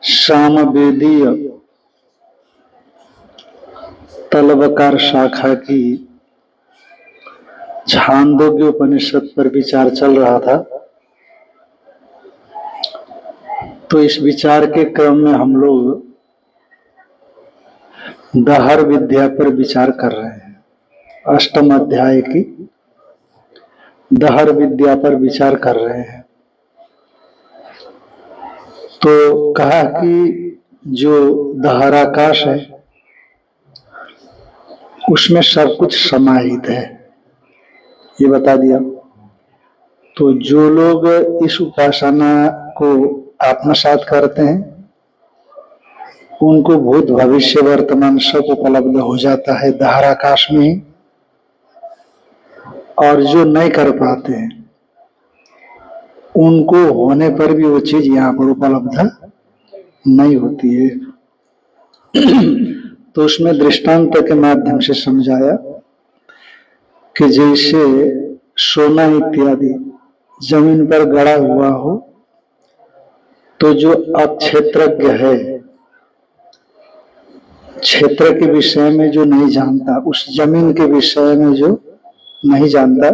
सामवेदीय तलवकार शाखा की छांदोग्य उपनिषद पर विचार चल रहा था। तो इस विचार के क्रम में हम लोग दहर विद्या पर विचार कर रहे हैं। अष्टम अध्याय की दहर विद्या पर विचार कर रहे हैं। तो कहा कि जो दहराकाश है उसमें सब कुछ समाहित है, ये बता दिया। तो जो लोग इस उपासना को आत्मसात करते हैं उनको भूत भविष्य वर्तमान सब उपलब्ध हो जाता है दहराकाश में ही। और जो नहीं कर पाते हैं उनको होने पर भी वो चीज यहाँ पर उपलब्ध नहीं होती है। तो उसमें दृष्टांत के माध्यम से समझाया कि जैसे सोना इत्यादि जमीन पर गड़ा हुआ हो, तो जो अक्षेत्रज्ञ है, क्षेत्र के विषय में जो नहीं जानता, उस जमीन के विषय में जो नहीं जानता,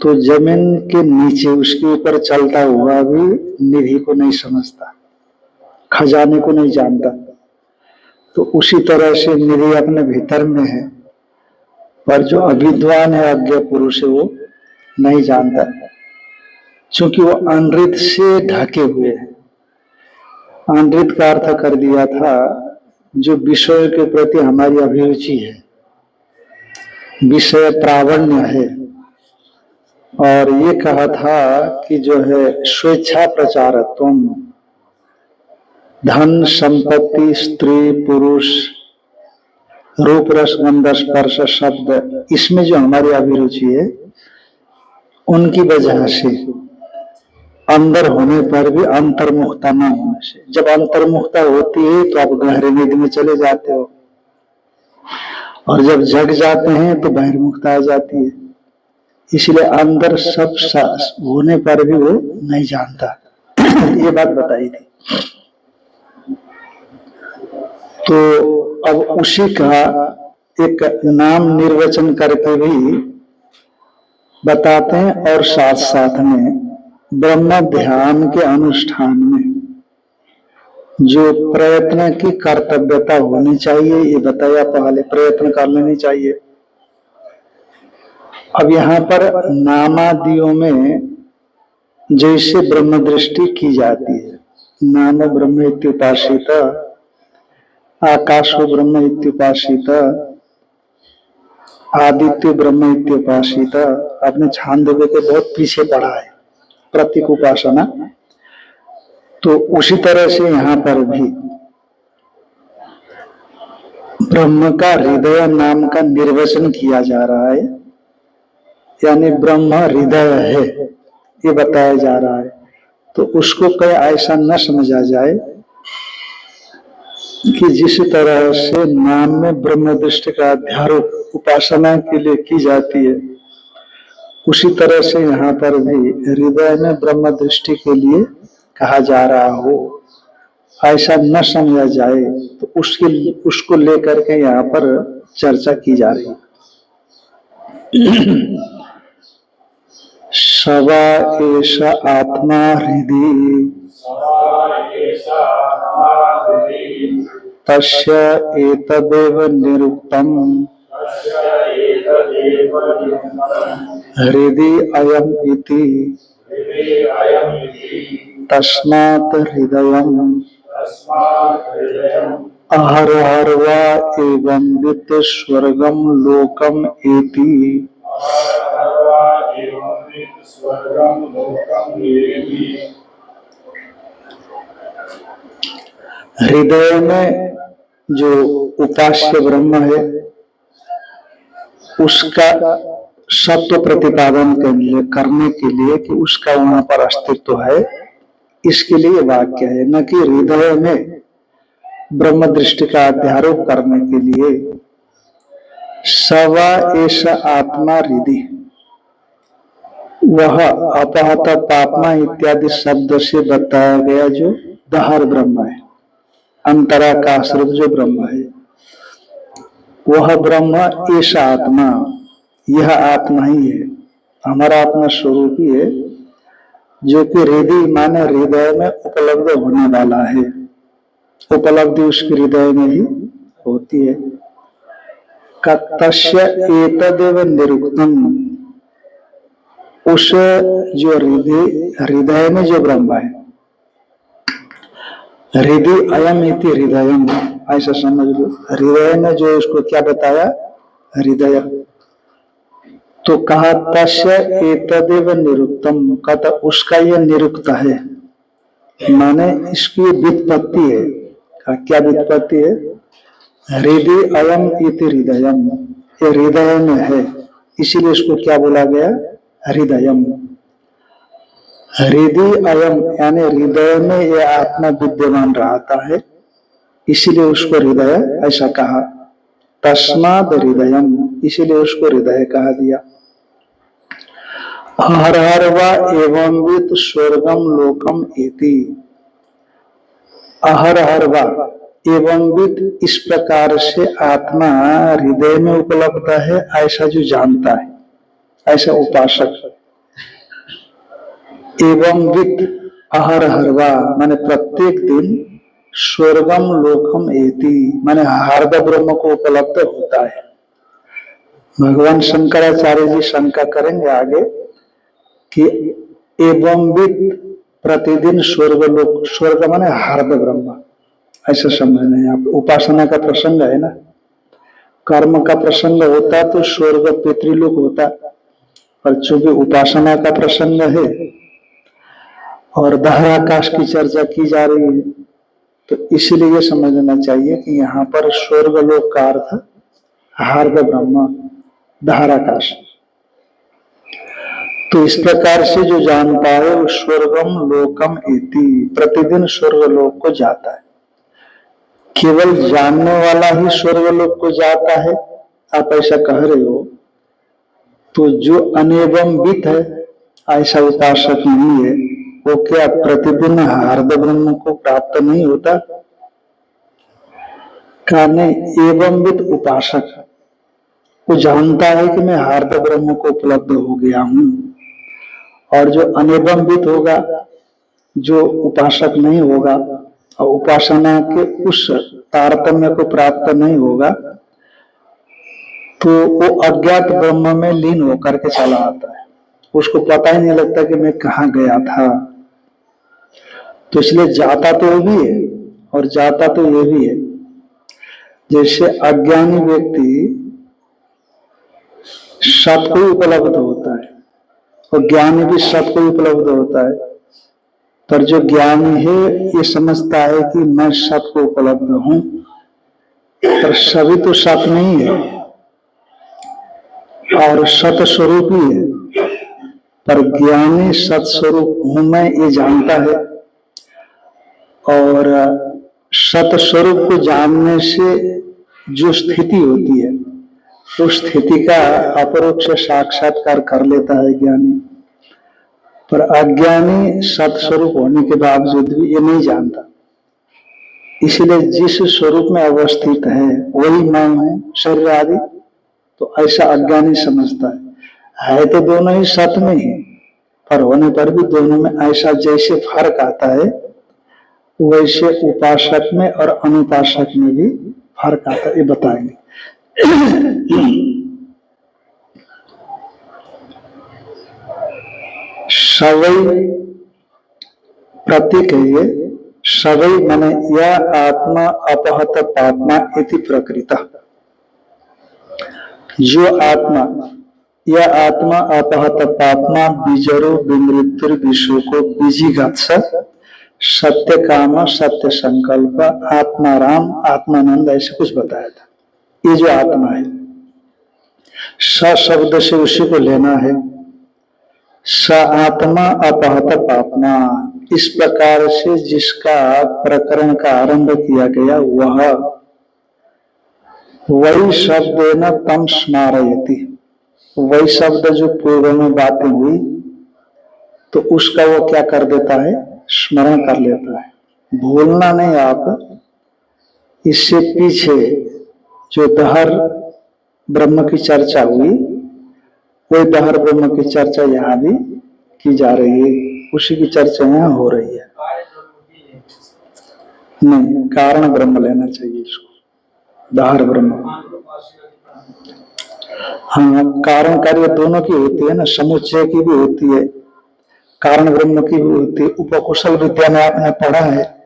तो जमीन के नीचे उसके ऊपर चलता हुआ भी निधि को नहीं समझता, खजाने को नहीं जानता। तो उसी तरह से निधि अपने भीतर में है, पर जो अविद्वान है, अज्ञ पुरुष है, वो नहीं जानता, क्योंकि वो अनृत से ढके हुए है। अनृत का अर्थ कर दिया था जो विषय के प्रति हमारी अभिरुचि है, विषय प्रावण्य है। और ये कहा था कि जो है स्वेच्छा प्रचारत्व, धन संपत्ति स्त्री पुरुष रूप रस गंध स्पर्श शब्द, इसमें जो हमारी अभिरुचि है उनकी वजह से अंदर होने पर भी अंतर्मुखता न होने से, जब अंतर्मुखता होती है तो आप गहरे निधि में चले जाते हो, और जब जग जाते हैं तो बहिर्मुखता आ जाती है। इसलिए अंदर सब होने पर भी वो नहीं जानता। ये बात बताई थी। तो अब उसी का एक नाम निर्वचन करके भी बताते हैं, और साथ साथ में ब्रह्म ध्यान के अनुष्ठान में जो प्रयत्न की कर्तव्यता होनी चाहिए ये बताया। पहले प्रयत्न कर लेनी चाहिए। अब यहाँ पर नामादियों में जैसे ब्रह्म दृष्टि की जाती है, नाम ब्रह्म इत्युपासित, आकाशो ब्रह्म इत्युपासित, आदित्य ब्रह्म इत्युपासित, आपने छांदोग्य के बहुत पीछे पढ़ा है प्रतीक उपासना। तो उसी तरह से यहाँ पर भी ब्रह्म का हृदय नाम का निर्वचन किया जा रहा है, यानी ब्रह्म हृदय है ये बताया जा रहा है। तो उसको कहीं ऐसा न समझा जाए कि जिस तरह से नाम में ब्रह्म दृष्टि का अध्यारोप उपासना के लिए की जाती है, उसी तरह से यहाँ पर भी हृदय में ब्रह्म दृष्टि के लिए कहा जा रहा हो, ऐसा न समझा जाए। तो उसको लेकर के यहाँ पर चर्चा की जा रही है। सवा एष आत्मा हृदि तस्य एतदेव निरुक्तम् हृदि अयम् इति तस्मात् हृदयम् अहरहर्वा एवं वित्त स्वर्गम लोकम एति। हृदय में जो उपास्य ब्रह्म है उसका सत्व प्रतिपादन करने के लिए कि उसका वहां पर अस्तित्व है, इसके लिए वाक्य है, न कि हृदय में ब्रह्म दृष्टि का अध्यारोप करने के लिए। सवा एष आत्मा हृदि, वह अपहत पापमा इत्यादि शब्द से बताया गया जो दहर ब्रह्म है, अंतराकाश रूप जो ब्रह्म है, वह ब्रह्म ऐसा आत्मा, यह आत्मा ही है, हमारा आत्मा स्वरूप ही है, जो कि हृदय माने हृदय में उपलब्ध होने वाला है। उपलब्धि उसके हृदय में ही होती है। तस्य एतदेव निरुक्तम, उस जो हृदय में जो ब्रह्म है, हृदय अयम इति हृदयम, ऐसा समझ लो। हृदय में जो उसको क्या बताया, हृदय, तो कहा तस्य एतदेव निरुक्तम, कहता उसका यह निरुक्त है, माने इसकी व्युत्पत्ति है। क्या व्युत्पत्ति है, हृदय अयम इति हृदयम, ये हृदय में है, इसीलिए इसको क्या बोला गया, हृदयम। हृदय अयम यानी हृदय में यह आत्मा विद्यमान रहता है, इसीलिए उसको हृदय ऐसा कहा। तस्माद हृदयम, इसीलिए उसको हृदय कहा दिया। हर हर व एवं वित स्वर्गम लोकम इति, अहर हर व एवं विद, इस प्रकार से आत्मा हृदय में उपलब्ध है ऐसा जो जानता है, ऐसा उपासक। एवं विद अहर हरवा माने प्रत्येक दिन, स्वर्गम लोकम एति माने हार्द ब्रह्म को उपलब्ध होता है। भगवान शंकराचार्य जी शंका करेंगे आगे कि एवं विद प्रतिदिन स्वर्ग लोक, स्वर्ग माने हार्द ब्रह्म, ऐसा समझना है आप। उपासना का प्रसंग है ना, कर्म का प्रसंग होता तो स्वर्ग पितृलोक होता, पर चूंकि उपासना का प्रसंग है और दहराकाश की चर्चा की जा रही है, तो इसलिए यह समझना चाहिए कि यहाँ पर स्वर्ग लोक का अर्थ हार्द ब्रह्म, दहराकाश। तो इस प्रकार से जो जानता है वो स्वर्गम लोकम इति, प्रतिदिन स्वर्ग लोक को जाता है। केवल जानने वाला ही स्वर्गलोक को जाता है, आप ऐसा कह रहे हो, तो जो अनेवंबित है ऐसा उपासक नहीं है, वो क्या प्रतिदिन हार्द ब्रह्म को प्राप्त नहीं होता? कहने एवंबित उपासक वो जानता है कि मैं हार्द ब्रह्म को उपलब्ध हो गया हूं, और जो अनेवंबित होगा, जो उपासक नहीं होगा और उपासना के उस तारतम्य को प्राप्त नहीं होगा, तो वो अज्ञात ब्रह्म में लीन होकर के चला आता है, उसको पता ही नहीं लगता कि मैं कहाँ गया था। तो इसलिए जाता तो वो भी है और जाता तो ये भी है। जैसे अज्ञानी व्यक्ति सत को उपलब्ध होता है और ज्ञानी भी सत को उपलब्ध होता है, पर जो ज्ञानी है ये समझता है कि मैं सत को उपलब्ध हूं, पर सभी तो सत नहीं है और सत स्वरूप ही है, पर ज्ञानी सत स्वरूप हूं मैं ये जानता है, और सत स्वरूप को जानने से जो स्थिति होती है उस स्थिति का अपरोक्ष साक्षात्कार कर लेता है ज्ञानी, पर अज्ञानी सत स्वरूप होने के बावजूद भी ये नहीं जानता। इसलिए जिस स्वरूप में अवस्थित है वही मैं हूं शरीर आदि, तो ऐसा अज्ञानी समझता है तो दोनों ही सत में ही, पर होने पर भी दोनों में ऐसा जैसे फर्क आता है वैसे उपासक में और अनुपासक में भी फर्क आता है, ये बताएंगे। सवई प्रतीक है ये, सवई माने यह आत्मा अपहत पापमा इति प्रकृता, जो आत्मा, यह आत्मा अपहत पापमा बीजरो विमृत्युर विश्व को बीजीगत सत्य काम सत्य संकल्प आत्माराम आत्मानंद ऐसे कुछ बताया था। ये जो आत्मा है स शब्द से उसी को लेना है, स आत्मा अपहत पापमा, इस प्रकार से जिसका प्रकरण का आरंभ किया गया वही शब्द न तम स्मारयति, वही शब्द जो पूर्व में बातें हुई तो उसका वो क्या कर देता है, स्मरण कर लेता है। भूलना नहीं आप, इससे पीछे जो दहर ब्रह्म की चर्चा हुई, वही दहर ब्रह्म की चर्चा यहाँ भी की जा रही है, उसी की चर्चा यहाँ हो रही है। नहीं, कारण ब्रह्म लेना चाहिए इसको, दहर ब्रह्म। हाँ, कारण कार्य दोनों की होती है ना, समुच्चय की भी होती है, कारण ब्रह्म की भी होती है। उपकुशल विद्या में आपने पढ़ा है,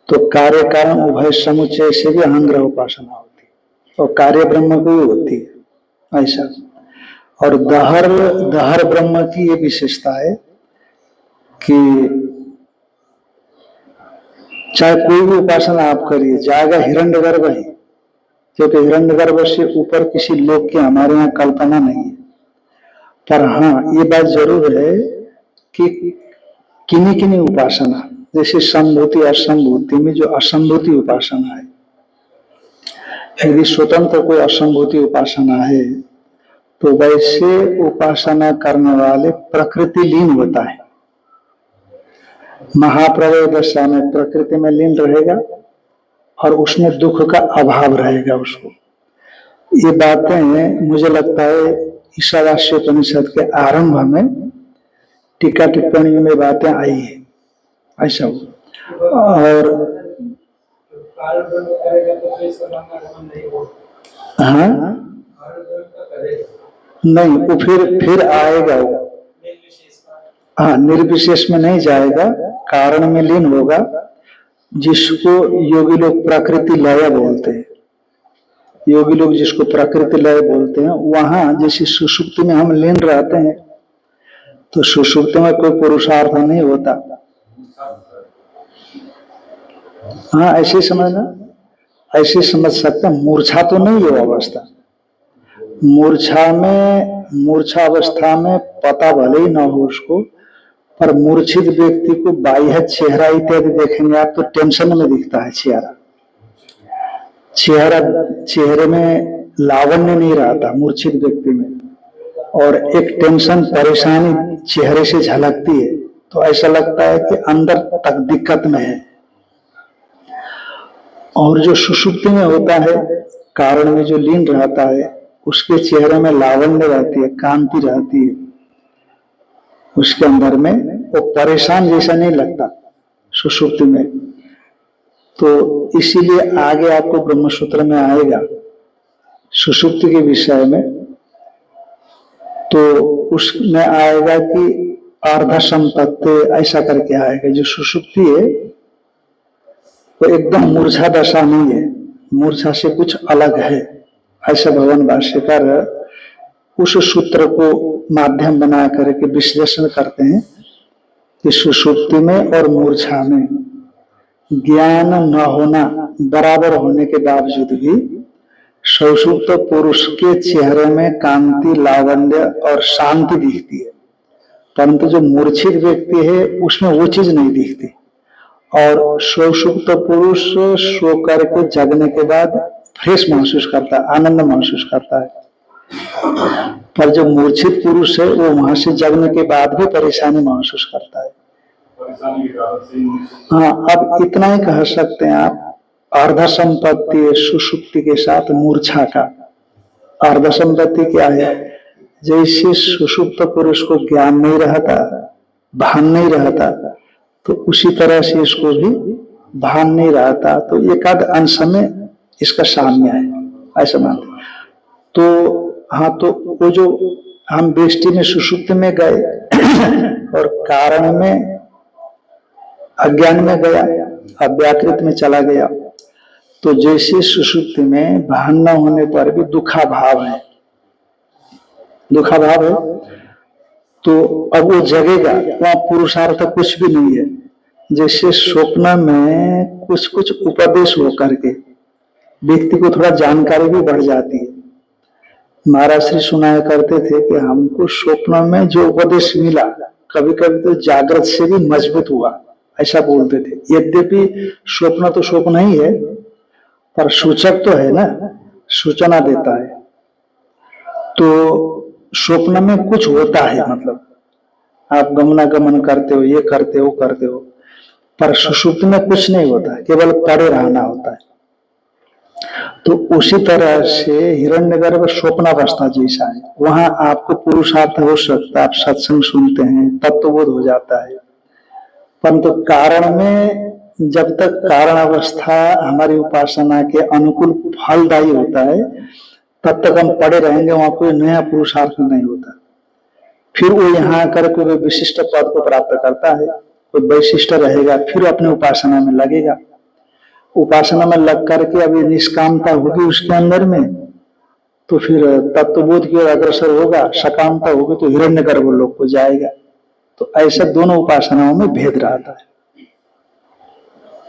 तो कार्य कारण उभय समुच्चय से भी अहंग्रह उपासना होती है, और कार्य ब्रह्म की भी होती है ऐसा। और दहर ब्रह्म की ये विशेषता है कि चाहे कोई भी उपासना आप करिए, जाएगा हिरण्यगर्भ ही, क्योंकि हिरण्यगर्भ से ऊपर किसी लोक की हमारे यहाँ कल्पना नहीं है। पर हाँ, ये बात जरूर है कि किन्हीं किन्हीं उपासना, जैसे संभूति असंभूति में जो असंभूति उपासना है, यदि स्वतंत्र कोई असंभूति उपासना है, तो वैसे उपासना करने वाले प्रकृति लीन होता है। महाप्रलय दशा में प्रकृति में लीन रहेगा और उसमें दुख का अभाव रहेगा उसको। ये बातें मुझे लगता है ईशावास्योपनिषद के आरंभ में टीका टिप्पणी में बातें आई है ऐसा। और हाँ, नहीं, वो फिर आएगा वो। हाँ, निर्विशेष में नहीं जाएगा, कारण में लीन होगा, जिसको योगी लोग प्रकृति लय बोलते हैं। योगी लोग जिसको प्रकृति लय बोलते हैं, वहां जैसे सुषुप्ति में हम लीन रहते हैं, तो सुषुप्ति में कोई पुरुषार्थ नहीं होता। हाँ, ऐसे समझना, ऐसे समझ सकते हैं। मूर्छा तो नहीं है अवस्था, मूर्छा अवस्था में पता भले ही ना हो उसको, पर मूर्छित व्यक्ति को बाह्य चेहरा इत्यादि देखेंगे आप तो टेंशन में दिखता है चेहरे में लावण्य नहीं रहता मूर्छित व्यक्ति में, और एक टेंशन परेशानी चेहरे से झलकती है, तो ऐसा लगता है कि अंदर तक दिक्कत में है। और जो सुषुप्ति में होता है, कारण में जो लीन रहता है, उसके चेहरे में लावण्य रहती है, कांति रहती है, उसके अंदर में वो परेशान जैसा नहीं लगता सुषुप्ति में। तो इसीलिए आगे आपको ब्रह्मसूत्र में आएगा सुषुप्ति के विषय में, तो उसमें आएगा कि अर्ध संपत्ति ऐसा करके आएगा। जो सुषुप्ति है वो एकदम मूर्छा दशा नहीं है, मूर्छा से कुछ अलग है, ऐसा भगवान भाष्यकार उस सूत्र को माध्यम बना करके विश्लेषण करते हैं कि सुषुप्ति में और मूर्छा में ज्ञान न होना बराबर होने के बावजूद भी सुषुप्त पुरुष के चेहरे में कांति, लावण्य और शांति दिखती है, परंतु जो मूर्छित व्यक्ति है उसमें वो चीज नहीं दिखती। और सुषुप्त पुरुष सो करके जगने के बाद फ्रेश महसूस करता है, आनंद महसूस करता है, पर जो मूर्छित पुरुष है वो वहां से जगने के बाद भी परेशानी महसूस करता है। हाँ, अब इतना ही कह सकते हैं आप, अर्ध संपत्ति सुषुप्ति के साथ मूर्छा का। अर्ध संपत्ति क्या है? जैसे सुषुप्त पुरुष को ज्ञान नहीं रहता, भान नहीं रहता, तो उसी तरह से इसको भी भान नहीं रहता, तो एकाध अंश में इसका साम्य है, ऐसा मानते। तो हाँ, तो वो जो हम बेष्टि में सुषुप्त में गए और कारण में अज्ञान में गया, अव्याकृत में चला गया, तो जैसे सुषुप्ति में भान न होने पर भी दुखाभाव है, तो अब वो जगेगा, वहां पुरुषार्थ कुछ भी नहीं है। जैसे स्वप्न में कुछ कुछ उपदेश हो करके व्यक्ति को थोड़ा जानकारी भी बढ़ जाती है। महाराज श्री सुनाया करते थे कि हमको स्वप्न में जो उपदेश मिला, कभी कभी तो जागृत से भी मजबूत हुआ, ऐसा बोलते थे। यद्यपि स्वप्न तो स्वप्न ही है, पर सूचक तो है ना, सूचना देता है। तो स्वप्न में कुछ होता है, मतलब आप गमनागमन करते हो, ये करते हो, करते हो, पर सुषुप्ति में कुछ नहीं होता, केवल पड़े रहना होता है। तो उसी तरह से हिरण्यगर्भ स्वप्नावस्था जैसा है, वहां आपको पुरुषार्थ हो सकता है, आप सत्संग सुनते हैं, तत्वबोध हो जाता है, परंतु कारण में जब तक कारण अवस्था हमारी उपासना के अनुकूल फलदायी होता है, तब तक हम पड़े रहेंगे, वहां कोई नया पुरुषार्थ नहीं होता। फिर वो यहाँ आकर कोई विशिष्ट पद को प्राप्त करता है, कोई वैशिष्ट रहेगा, फिर अपने उपासना में लगेगा। उपासना में लग करके अभी निष्कामता होगी उसके अंदर में, तो फिर तत्वबोध की ओर अग्रसर होगा, सकामता होगी तो हिरण्यगर्भ लोक को जाएगा। तो ऐसे दोनों उपासनाओं में भेद रहता है।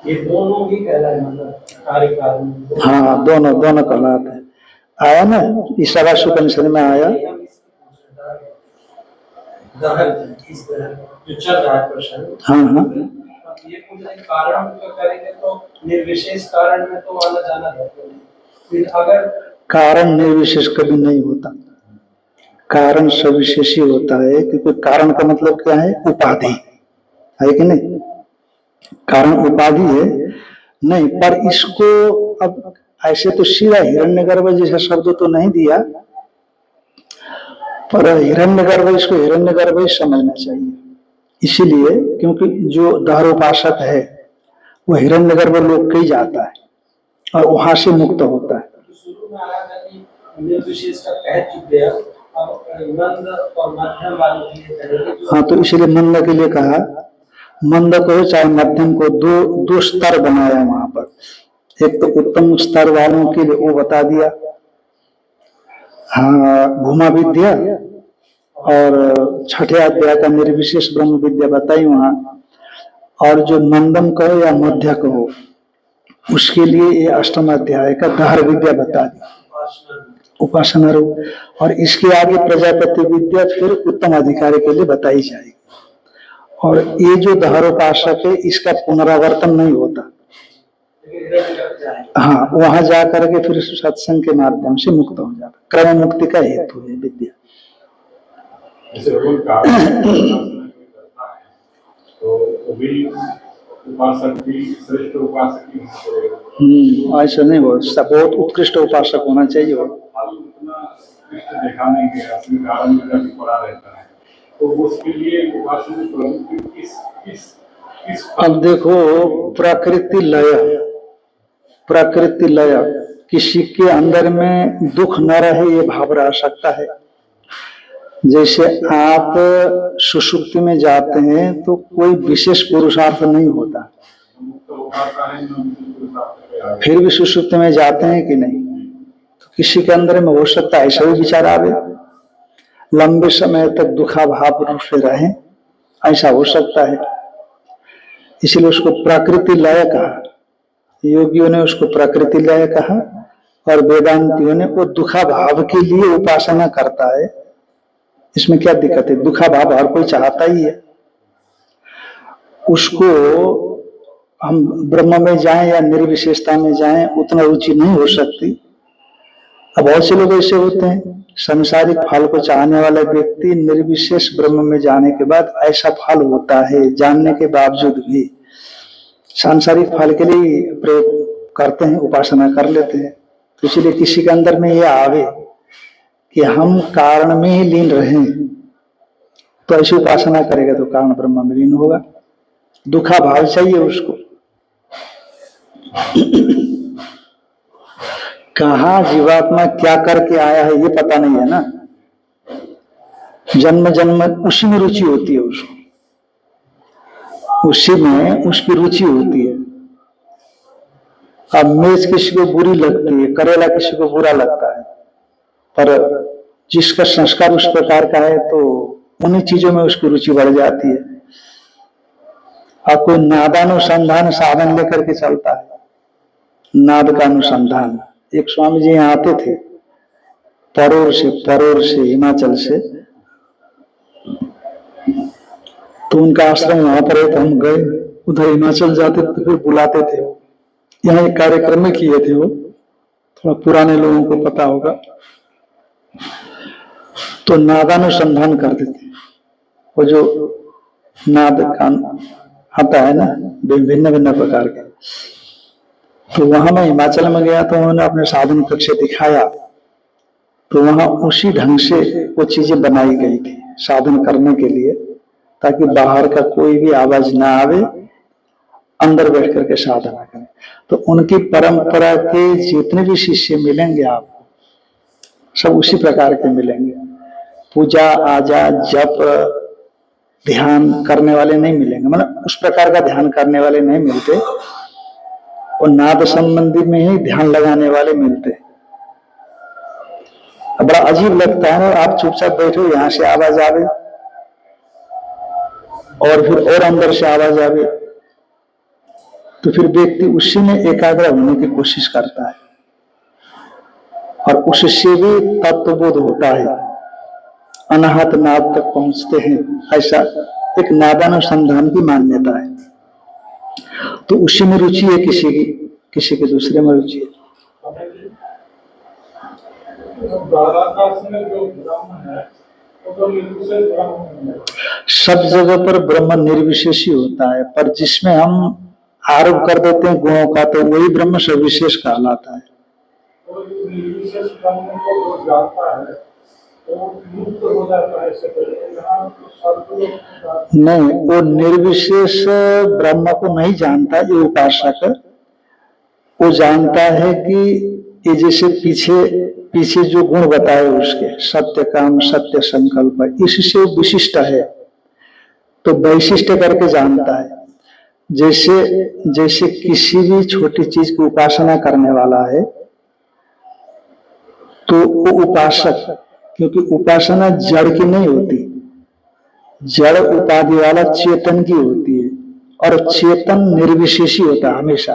ये दोनों ही कहलाए, मतलब कार्य कारण। हाँ, दोनों दोनों कहलाते हैं। आया ना, इस सवा उपनिषद में आया। जो चल रहा है प्रश्न, हाँ हाँ, ये पूछ रहे कारण का करेंगे तो निर्विशेष कारण में तो आना जाना है, फिर अगर कारण निर्विशेष कभी नहीं होता, कारण सविशेष ही होता है, क्योंकि कारण का मतलब क्या है? उपाधि है कि नहीं? कारण उपाधि है नहीं, पर इसको अब ऐसे तो सीधा हिरण्यगर्भ जैसा शब्द तो नहीं दिया, पर हिरण्यगर्भ, इसको हिरण्यगर्भ ही समझना चाहिए। इसीलिए क्योंकि जो दहरोपासक है वो हिरण्यगर्भ लोक के ही जाता है और वहां से मुक्त होता है। शुरू में आया था कि निर्विशेष का कह चुके हैं, अब मंद और मध्यम वालों के लिए करेंगे। हाँ, तो इसीलिए मंद के लिए कहा, मंद को चाहे मध्यम को, दो स्तर बनाया वहां पर। एक तो उत्तम स्तर वालों के लिए वो बता दिया, हाँ, भूमा विद्या, और छठे अध्याय का निर्विशेष ब्रह्म विद्या बताई वहां। और जो मंदम कहो या मध्य कहो, उसके लिए ये अष्टम अध्याय का दहर विद्या बता दी, उपासना रूप। और इसके आगे प्रजापति विद्या फिर उत्तम अधिकारी के लिए बताई जाएगी। और ये जो दहरोपासक है, इसका पुनरावर्तन नहीं होता। हाँ, वहां जाकर के फिर सत्संग के माध्यम से मुक्त हो जाता, क्रम मुक्ति का हेतु है विद्या। ऐसा नहीं हो, बहुत उत्कृष्ट उपासक होना चाहिए। देखा नहीं गया, अपने कारण में जाके पड़ा रहता है, तो उसके लिए उपासना प्रवृत्ति किस अब देखो, प्रकृति लय, किसी के अंदर में दुख न रहे ये भाव रह सकता है। जैसे आप सुषुप्ति में जाते हैं तो कोई विशेष पुरुषार्थ नहीं होता, फिर भी सुषुप्ति में जाते हैं कि नहीं? तो किसी के अंदर में हो सकता है ऐसा भी विचार आवे, लंबे समय तक दुखाभाव रूप से रहे, ऐसा हो सकता है। इसलिए उसको प्रकृति लय कहा, योगियों ने उसको प्रकृति लय कहा, और वेदांतियों ने वो दुखाभाव के लिए उपासना करता है। इसमें क्या दिक्कत है? दुखाभाव हर कोई चाहता ही है। उसको हम ब्रह्म में जाएं या निर्विशेषता में जाएं, उतना रुचि नहीं हो सकती। अब बहुत से लोग ऐसे होते हैं, संसारिक फल को चाहने वाला व्यक्ति निर्विशेष ब्रह्म में जाने के बाद ऐसा फल होता है जानने के बावजूद भी सांसारिक फल के लिए प्रयोग करते हैं, उपासना कर लेते हैं। तो इसलिए किसी के अंदर में यह आवे कि हम कारण में ही लीन रहें, तो ऐसी उपासना करेगा तो कारण ब्रह्म में लीन होगा। दुखा भाव चाहिए उसको। कहाँ जीवात्मा क्या करके आया है ये पता नहीं है ना, जन्म जन्म उसी में रुचि होती है उसको, उसी में उसकी रुचि होती है। अब मिर्च किसी को बुरी लगती है, करेला किसी को बुरा लगता है, पर जिसका संस्कार उस प्रकार का है तो उन्हीं चीजों में उसकी रुचि बढ़ जाती है। और कोई नादानुसंधान साधन लेकर के चलता है, नाद का अनुसंधान। एक स्वामी जी यहाँ आते थे परोर से हिमाचल से, तो उनका आश्रम वहां पर है, तो हम गए उधर। हिमाचल जाते तो फिर बुलाते थे। वो यहाँ एक कार्यक्रम में किए थे, वो थोड़ा पुराने लोगों को पता होगा। तो नादानुसंधान करते थे, वो जो नाद कान आता है ना भिन्न भिन्न प्रकार के, तो वहां मैं हिमाचल में गया तो उन्होंने अपने साधन कक्ष दिखाया, तो वहां उसी ढंग से वो चीजें बनाई गई थी साधन करने के लिए, ताकि बाहर का कोई भी आवाज ना आवे, अंदर बैठ करके साधना करें। तो उनकी परंपरा के जितने भी शिष्य मिलेंगे आपको, सब उसी प्रकार के मिलेंगे। पूजा आजा जप ध्यान करने वाले नहीं मिलेंगे, मतलब उस प्रकार का ध्यान करने वाले नहीं मिलते, और नाद संबंधी में ही ध्यान लगाने वाले मिलते हैं। बड़ा अजीब लगता है ना, आप चुपचाप बैठो, यहां से आवाज आवे और फिर और अंदर से आवाज आवे, तो फिर व्यक्ति उसी में एकाग्र होने की कोशिश करता है और उससे भी तत्वबोध होता है, अनाहत नाद तक पहुंचते हैं, ऐसा एक नादानुसंधान की मान्यता है। तो उसी में रुचि है किसी की दूसरे में रुचि है। सब जगह पर ब्रह्म निर्विशेष ही होता है, पर जिसमें हम आरोप कर देते हैं गुणों का, तो वही ब्रह्म सविशेष कहलाता है। निर्विशेष ब्रह्म को जो जानता है वो मुक्त हो जाता है, नहीं, वो निर्विशेष ब्रह्म को नहीं जानता ये उपासक, वो जानता है कि ये जैसे पीछे जो गुण बताए उसके, सत्य काम सत्य संकल्प, इससे विशिष्ट है, तो वैशिष्ट करके जानता है। जैसे किसी भी छोटी चीज की उपासना करने वाला है तो वो उपासक, क्योंकि उपासना जड़ की नहीं होती, जड़ उपाधि वाला चेतन की होती है, और चेतन निर्विशेषी होता है हमेशा।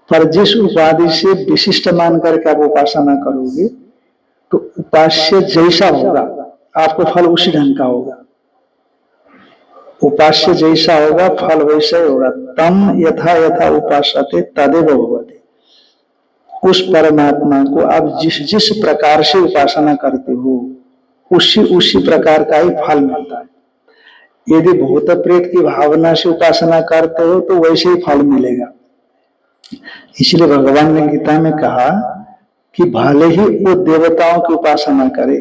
पर जिस उपाधि से विशिष्ट मान करके आप उपासना करोगे, तो उपास्य जैसा होगा आपको फल उसी ढंग का होगा, उपास्य जैसा होगा फल वैसा ही होगा। तम यथा यथा उपासते तदेव भवति, उस परमात्मा को आप जिस प्रकार से उपासना करते हो उसी प्रकार का ही फल मिलता है। यदि भूत प्रेत की भावना से उपासना करते हो तो वैसे ही फल मिलेगा। इसलिए भगवान ने गीता में कहा कि भले ही वो देवताओं की उपासना करे,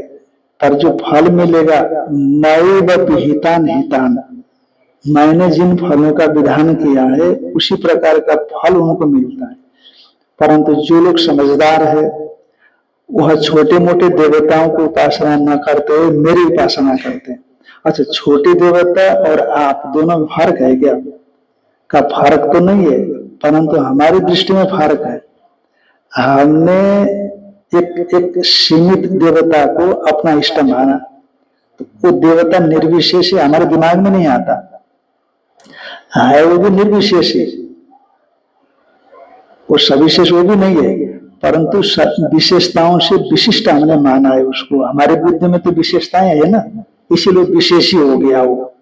पर जो फल मिलेगा नैव विहितान हितान, मैंने जिन फलों का विधान किया है उसी प्रकार का फल उनको मिलता है। परंतु जो लोग समझदार है वह छोटे मोटे देवताओं की उपासना न करते हुए मेरी उपासना करते हैं। अच्छा, छोटे देवता और आप दोनों में फर्क है क्या? का फर्क तो नहीं है, परंतु हमारी दृष्टि में फर्क है। हमने एक सीमित देवता को अपना इष्ट माना, तो वो देवता निर्विशेष है, हमारे दिमाग में नहीं आता है, वो भी निर्विशेष है, वो सविशेष वो भी नहीं है, परंतु विशेषताओं से विशिष्ट हमने माना है उसको। हमारे बुद्धि में तो विशेषताएं है ना, इसीलिए विशेषी हो गया वो।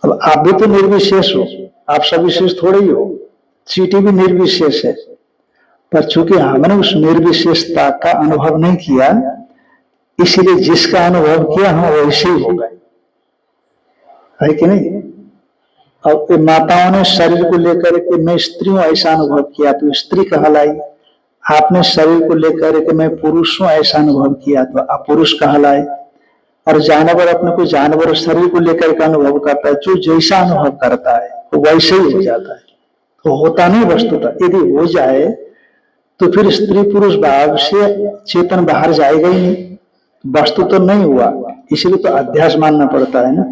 अब आप भी तो निर्विशेष हो, आप सविशेष थोड़े ही हो। चींटी भी निर्विशेष है, पर चूंकि हमने उस निर्विशेषता का अनुभव नहीं किया, इसलिए जिसका अनुभव किया हम वैसे ही हो गए, है कि नहीं? अब माताओं ने शरीर को लेकर के मैं स्त्री हूं ऐसा अनुभव किया तो स्त्री कहलाई, आपने शरीर को लेकर के मैं पुरुष हूं ऐसा अनुभव किया तो आप पुरुष कहलाए। और जानवर अपने को जानवर शरीर को लेकर के अनुभव करता है, जो जैसा अनुभव करता है वो वैसे ही हो जाता है, तो होता नहीं वस्तुतः। यदि हो जाए तो फिर स्त्री पुरुष भाव से चेतन बाहर जाएगा ही नहीं, वस्तु तो नहीं हुआ, इसलिए तो अध्यास मानना पड़ता है ना।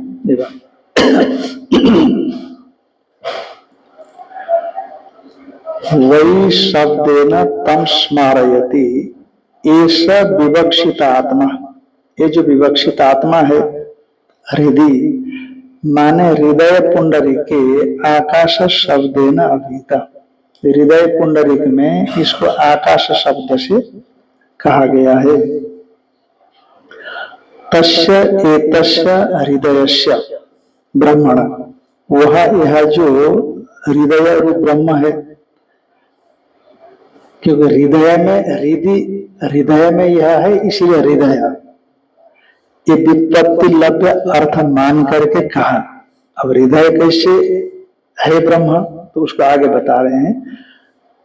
वही शब्देन तम स्मारयति ऐसा विवक्षित आत्मा, ये जो विवक्षित आत्मा है हृदय माने हृदय पुंडरीक के आकाश शब्देन अभिता, हृदय पुंडरीक में इसको आकाश शब्द से कहा गया है। तस्य एतस्य हृदयस्य ब्रह्मण, वह यह जो हृदय रूप ब्रह्म है, क्योंकि हृदय में यह है इसलिए हृदय, ये व्युत्पत्ति लभ्य अर्थ मान करके कहा। अब हृदय कैसे है ब्रह्म, तो उसको आगे बता रहे हैं।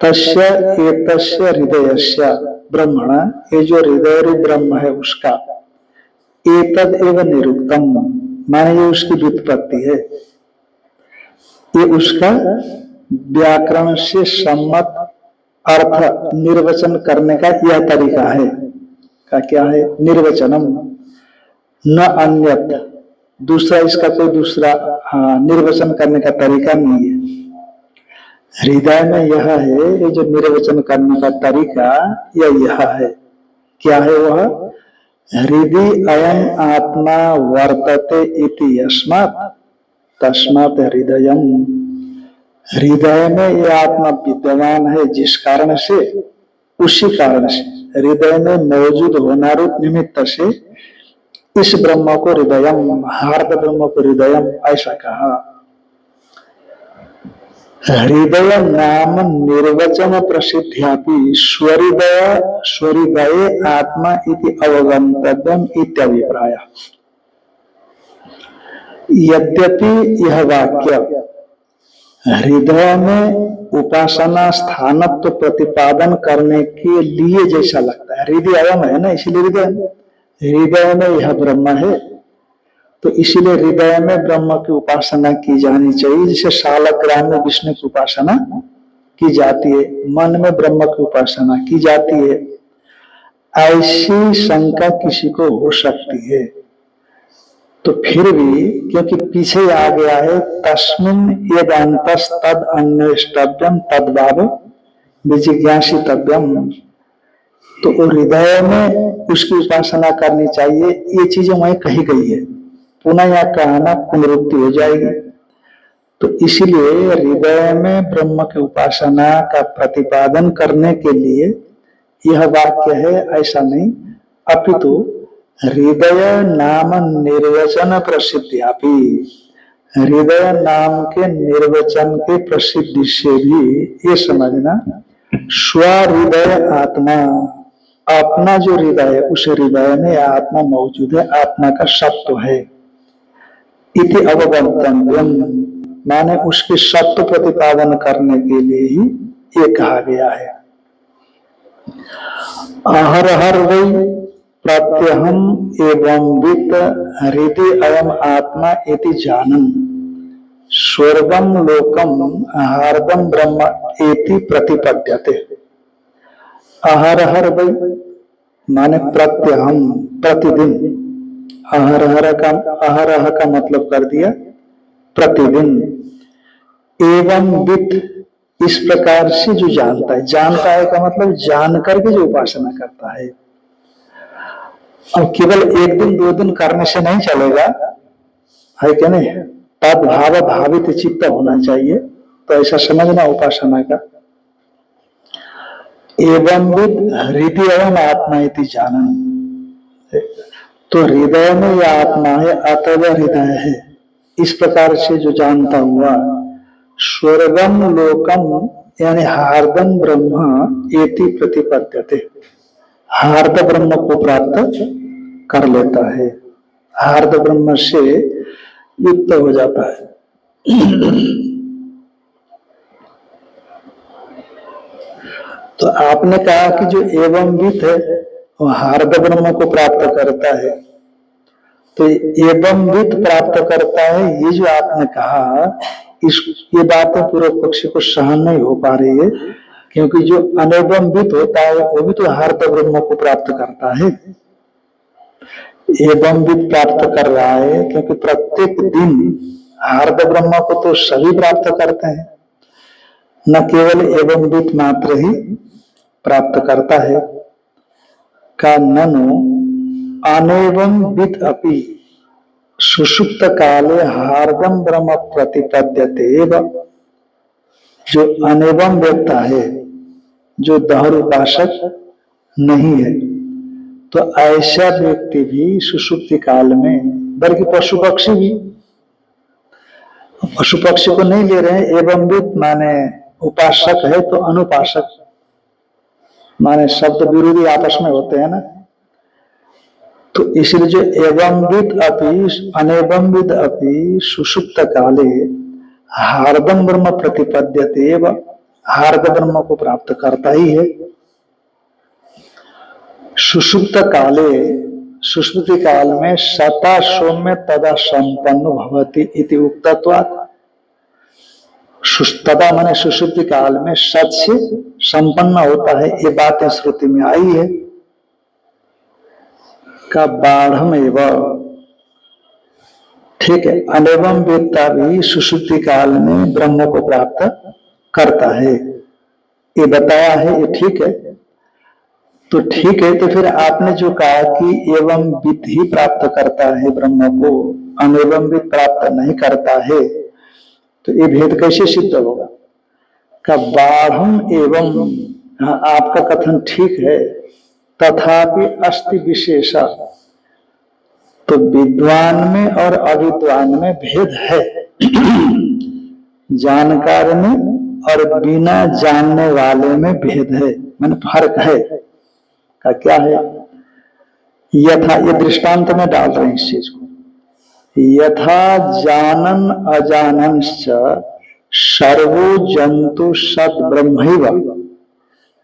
तस्य एतस्य हृदयस्य ब्रह्मण, ये जो हृदय रूप ब्रह्म है उसका, एतद एव निरुक्तम, माने ये उसकी व्युत्पत्ति है, ये उसका व्याकरण से सम्मत अर्थ निर्वचन करने का यह तरीका है। का क्या है? निर्वचनम, न अन्यत, दूसरा इसका कोई दूसरा निर्वचन करने का तरीका नहीं है। हृदय में यह है, ये जो निर्वचन करने का तरीका यह है। क्या है वह? हृदय अयम आत्मा वर्तते इति यस्मात् तस्मात् हृदयम, हृदय में यह आत्मा विद्यमान है जिस कारण से, उसी कारण से, हृदय में मौजूद होना रूप निमित्त से इस ब्रह्म को हृदयम, हार्द ब्रह्म को हृदयम ऐसा कहा। हृदय नाम निर्वचन प्रसिद्ध्यापि स्वहृदय स्वहृदये आत्मा इति अवगंतव्यम इत्यभिप्राय। यद्यपि यह वाक्य हृदय में उपासना स्थानत्व प्रतिपादन करने के लिए जैसा लगता है, हृदय अयम है ना, इसलिए हृदय में यह ब्रह्म है, तो इसीलिए हृदय में ब्रह्म की उपासना की जानी चाहिए, जैसे शालग्राम में विष्णु की उपासना की जाती है, मन में ब्रह्म की उपासना की जाती है। ऐसी शंका किसी को हो सकती है, तो फिर भी क्योंकि पीछे आ गया है तस्मिन् यदान्तस् तद अन्वेष्टव्यम तद्भाव विजिज्ञासितव्यम, तो हृदय में उसकी उपासना करनी चाहिए, ये चीजें वहीं कही गई है, पुनः या कहना पुनरुक्ति हो जाएगी। तो इसलिए हृदय में ब्रह्म की उपासना का प्रतिपादन करने के लिए यह वाक्य है, ऐसा नहीं, अपितु हृदय नाम निर्वचन प्रसिद्ध्यापि, हृदय नाम के निर्वचन के प्रसिद्धि से भी ये समझना, स्वहृदय आत्मा, अपना जो हृदय है उस हृदय में आत्मा मौजूद है, आत्मा का सत्व है। इति अवगंतव्यम, माने उसके सत्व प्रतिपादन करने के लिए ही ये कहा गया है। अहरहर वै प्रत्यहम एवं वित्त हृदय अयम आत्मा इति जानन स्वर्गम लोकम हार्दम ब्रह्म इति प्रतिपद्यते। अहरहर वै माने प्रत्यहम, प्रतिदिन, अहरह का मतलब कर दिया प्रतिदिन, एवं वित्त, इस प्रकार से जो जानता है, जानता है का मतलब जान करके जो उपासना करता है। अब केवल एक दिन दो दिन करने से नहीं चलेगा, है क्या नहीं, तद भाव भावित चित्त होना चाहिए, तो ऐसा समझना उपासना का। एवं वित्त हृदय आत्मा इति जानन, तो हृदय में यह आत्मा है, अतः हृदय है, इस प्रकार से जो जानता हुआ स्वर्गम लोकम यानी हार्दम ब्रह्म एति प्रतिपद्यते, हार्द ब्रह्म को प्राप्त कर लेता है, हार्द ब्रह्म से युक्त हो जाता है। तो आपने कहा कि जो एवं वित्त है वो हार्द ब्रह्म को प्राप्त करता है, तो एवं वित्त प्राप्त करता है, ये जो आपने कहा, ये बातें पूर्व पक्ष को सहन नहीं हो पा रही है, क्योंकि जो अनेवम वित्त होता है वो भी तो हार्द ब्रह्म को प्राप्त करता है। एवं वित्त प्राप्त कर रहा है क्योंकि प्रत्येक दिन हार्द ब्रह्म को तो सभी प्राप्त करते हैं, न केवल एवं वित्त मात्र ही प्राप्त करता है। का ननु अनेवं वित्त अपि सुषुप्त काले हार्दम ब्रह्म प्रतिपद्यते, जो अनेवम व्यक्ति है, जो दहर उपासक नहीं है, तो ऐसा व्यक्ति भी सुषुप्ति काल में, बल्कि पशु पक्षी भी, पशु पक्षी को नहीं ले रहे हैं, एवं वित्त माने उपासक है तो अनुपासक माने शब्द विरोधी आपस में होते हैं ना, तो इसलिए जो एवंविद अपि अनेवंविद अपि सुषुप्त काले हार्दम ब्रह्म प्रतिपद्यते व हार्द ब्रह्म को प्राप्त करता ही है। सुषुप्त काले सुषुप्ति काल में सता सौम्य तदा संपन्न भवति इति उक्तत्वात्, तदा माने सुषुप्ति काल में सत से संपन्न होता है, ये बातें श्रुति में आई है। का बाढ़ एवं ठीक है, अनेवम वेत्ता भी सुषुप्ति काल में ब्रह्म को प्राप्त करता है, ये बताया है, ये ठीक है। तो ठीक है, तो फिर आपने जो कहा कि एवं विद ही प्राप्त करता है ब्रह्म को, अनेवम विद प्राप्त नहीं करता है, तो ये भेद कैसे सिद्ध होगा? का बाढ़म एवं, हाँ आपका कथन ठीक है, तथापि अस्ति विशेषा, तो विद्वान में और अविद्वान में भेद है। जानकार में और बिना जानने वाले में भेद है, माने फर्क है। का क्या है? यथा, ये दृष्टांत में डाल रहे हैं इस चीज को, यथा जानन अजानंश्च सर्वो जंतु सद ब्रह्मैव,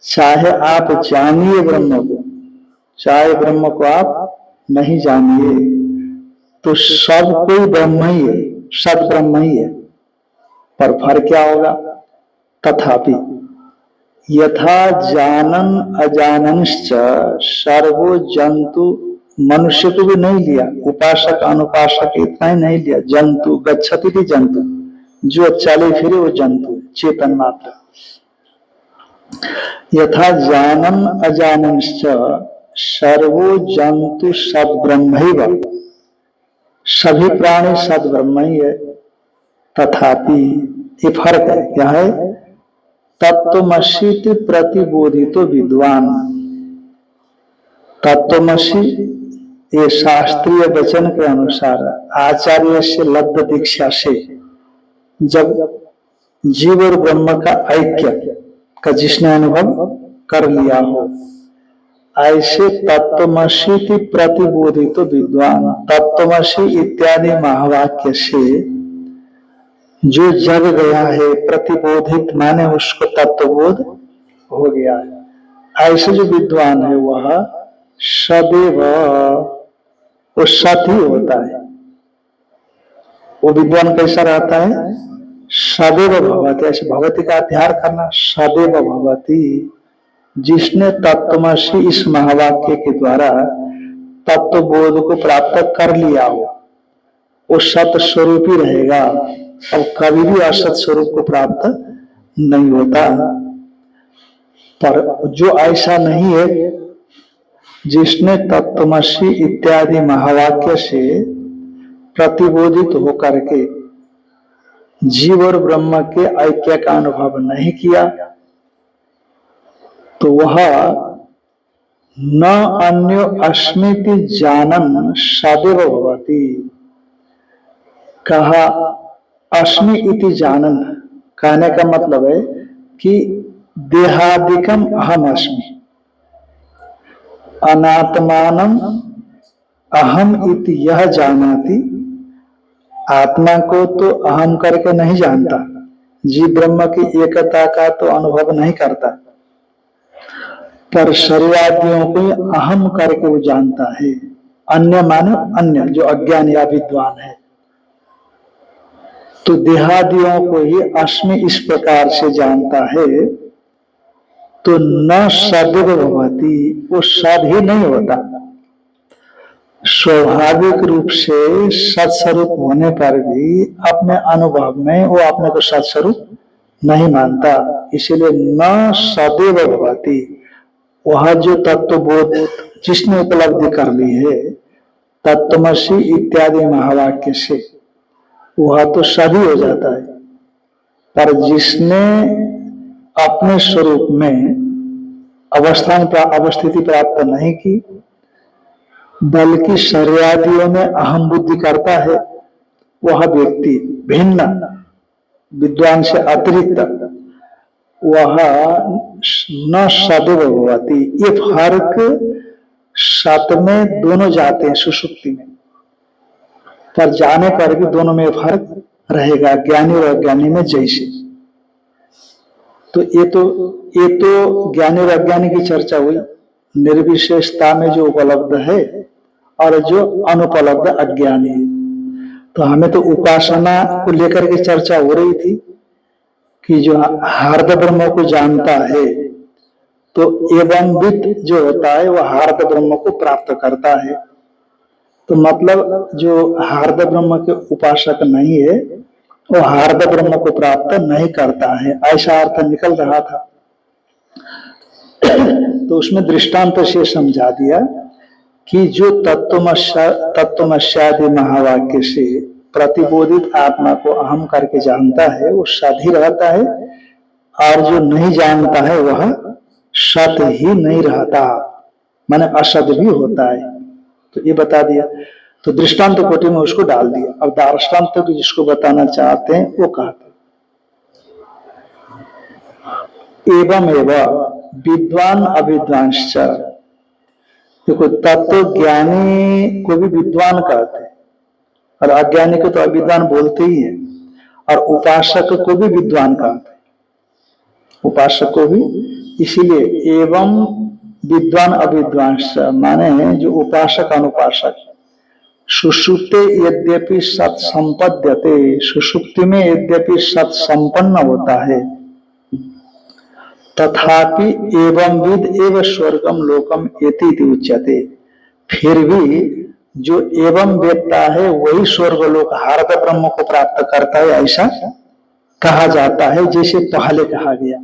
चाहे आप जानिए ब्रह्म को, चाहे ब्रह्म को आप नहीं जानिए, तो सब कोई ब्रह्म ही है, सद ब्रह्म ही है। पर फर्क क्या होगा? तथापि यथा जानन अजानंश्च सर्वो जंतु, मनुष्य को भी नहीं लिया, उपासक अनुपासक इतना ही नहीं लिया, जंतु गच्छति भी जंतु, जो चले फिरे वो जंतु, चेतन मात्र। यथा जानन अजानंश्च सर्वो जंतु सद ब्रह्मैव, सभी प्राणी सद ब्रह्म ही है। तथापि ये फर्क है, क्या है? तत्वमसि प्रतिबोधितो विद्वान, तत्वमसि ये शास्त्रीय वचन के अनुसार आचार्य से लब्ध दीक्षा से जब जीव और ब्रह्म का ऐक्य का जिसने अनुभव कर लिया हो, ऐसे तत्वमसि प्रतिबोधितो विद्वान, तत्वमसि इत्यादि महावाक्य से जो जग गया है, प्रतिबोधित माने उसको तत्वबोध हो गया है, ऐसे जो विद्वान है वह सदैव वो सत ही होता है। वो विद्वान कैसा रहता है? सदैव भवति, ऐसे भवति का अध्ययन करना, सदैव भवति, जिसने तत्वमसि इस महावाक्य के द्वारा तत्वबोध को प्राप्त कर लिया हो, वो सत स्वरूप ही रहेगा, अब कभी भी असत स्वरूप को प्राप्त नहीं होता। पर जो ऐसा नहीं है, जिसने तत्वमसि इत्यादि महावाक्य से प्रतिबोधित होकर के जीव और ब्रह्म के ऐक्य का अनुभव नहीं किया, तो वह न अन्यो अस्मिति जानन सदैव भवति। कहा अस्मि इति जानन, कहने का मतलब है कि देहादिकम अहम अस्मि, अनात्मानम अहम इति यह जानाति, आत्मा को तो अहम करके नहीं जानता, जीव ब्रह्म की एकता का तो अनुभव नहीं करता, पर शरीरादियों को अहम करके वो जानता है। अन्य माने अन्य, जो अज्ञान या विद्वान है, तो देहादियों को ही अस्मि इस प्रकार से जानता है, तो न सदैव भवति, वो सद ही नहीं होता। स्वाभाविक रूप से सत्स्वरूप होने पर भी अपने अनुभव में वो अपने को सत्स्वरूप नहीं मानता, इसीलिए न सदैव भवति। वह जो तत्वबोध जिसने उपलब्धि कर ली है तत्वमसि इत्यादि महावाक्य से, वह तो सभी हो जाता है, पर जिसने अपने स्वरूप में अवस्थिति प्राप्त नहीं की, बल्कि शरीरादियों में अहम बुद्धि करता है, वह व्यक्ति भिन्न विद्वान से अतिरिक्त वह न सदैव भवति। ये फर्क सत में दोनों जाते हैं सुषुप्ति में, पर जाने पर भी दोनों में फर्क रहेगा, ज्ञानी और अज्ञानी में जैसे। तो ये तो ज्ञानी और अज्ञानी की चर्चा हुई, निर्विशेषता में जो उपलब्ध है और जो अनुपलब्ध अज्ञानी है। तो हमें तो उपासना को लेकर के चर्चा हो रही थी कि जो हार्द ब्रह्म को जानता है तो एवं वित्त जो होता है वह हार्द ब्रह्म को प्राप्त करता है। तो मतलब जो हार्द ब्रह्म के उपासक नहीं है वो हार्द ब्रह्म को प्राप्त नहीं करता है, ऐसा अर्थ निकल रहा था। तो उसमें दृष्टांत से समझा दिया कि जो तत्वमस्यादि महावाक्य से प्रतिबोधित आत्मा को अहम करके जानता है वो सत ही रहता है, और जो नहीं जानता है वह सत ही नहीं रहता, माने असत भी होता है। तो ये बता दिया। तो दृष्टांत कोटि में उसको डाल दिया। अब दार्ष्टान्त तो जिसको बताना चाहते हैं वो कहते एवं एवं विद्वान अविद्वांश्च। देखो तत्व ज्ञानी को भी विद्वान कहते हैं और अज्ञानी को तो अविद्वान बोलते ही है, और उपासक को भी विद्वान कहते हैं, उपासक को भी। इसीलिए एवं विद्वान अविद्वांश्च माने जो उपासक अनुपासक सुषुप्ते यद्यपि सत संपद्यते, सुषुप्ति में यद्यपि सत संपन्न होता है, तथापि एवं विद एवं स्वर्गम लोकम एति उच्यते। फिर भी जो एवं वेदता है वही स्वर्गलोक हार्द ब्रह्म को प्राप्त करता है, ऐसा कहा जाता है जैसे पहले कहा गया।